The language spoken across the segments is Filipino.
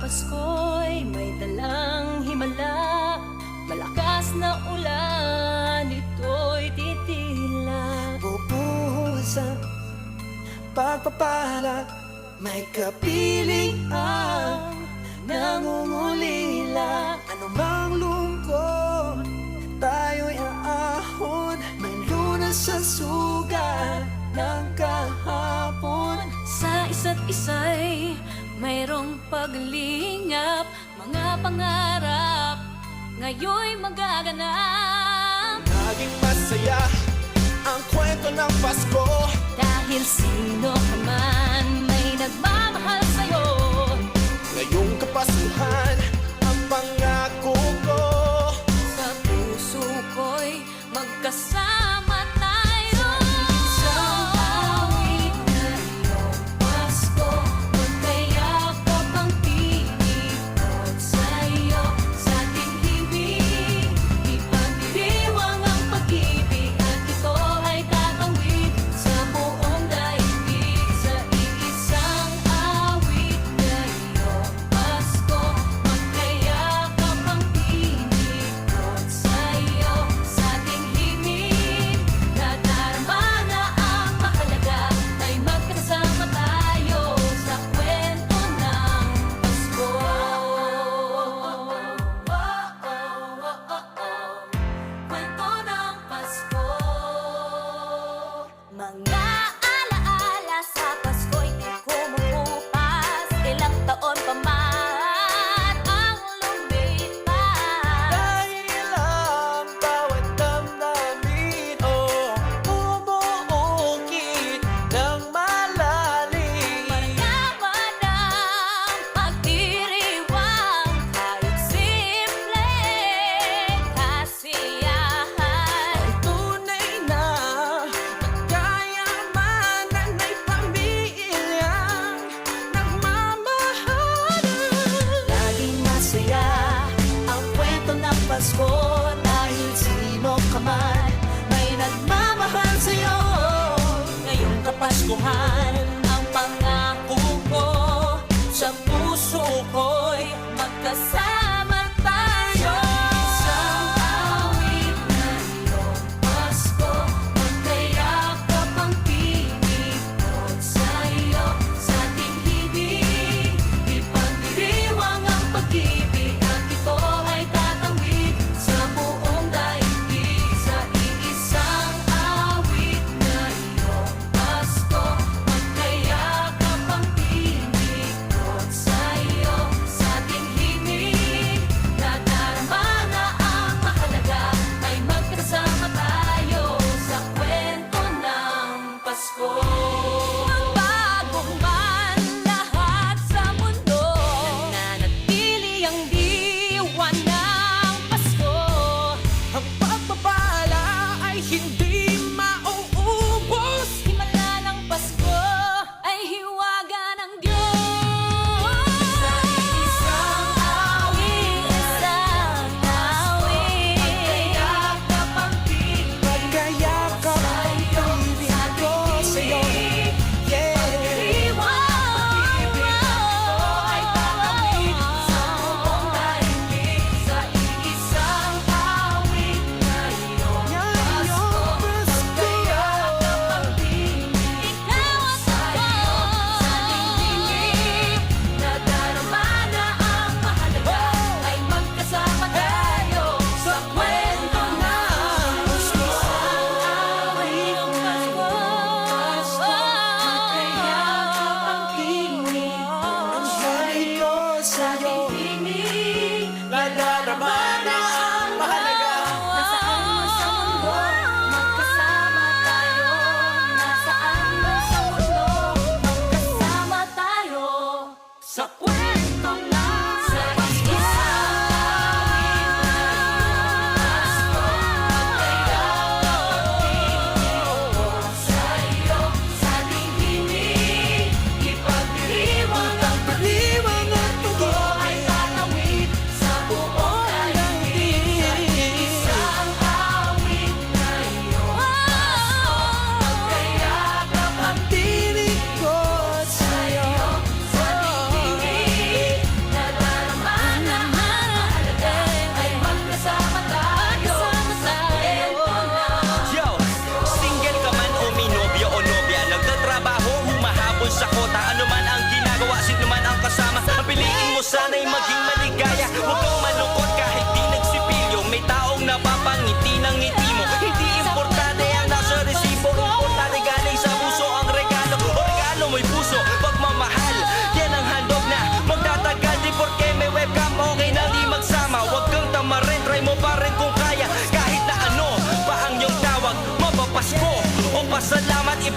Pasko'y may dalang himala, malakas na ulan, ito'y titila. Bubuhos ang pagpapala, may kapiling ang nangungulila. Anumang lungkot, tayo'y aahon, may lunas sa sugat ng kahapon. Sa isa't isa'y mayroong paglingap, mga pangarap ngayon'y magaganap. Naging masaya ang kwento ng Pasko, Dahil sino ka man may nagmamahal sa'yo. ngayong Kapaskuhan ang pangako ko. Sa puso ko'y magkasama tayo. Sa awit na iyong Pasko, magkayakap ang tinig sa'yo. Sa ating himig, ipagdiriwang ang pag-ibig, at ito ay tatawid sa buong daigdig.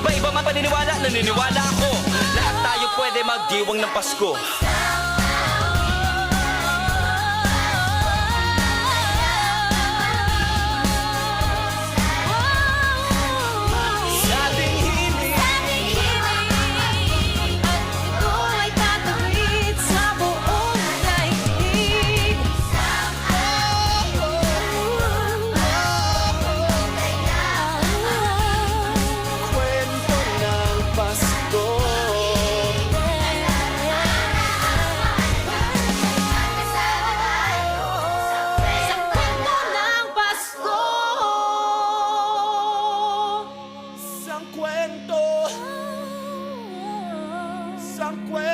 Iba-iba man paniniwala, naniniwala ako lahat tayo pwede magdiwang ng Pasko. Sa ating himig, At ito ay tatawid sa buong daigdig. kwento ng Pasko. Sa kwento ng Pasko. Isang kwento, isang kwento.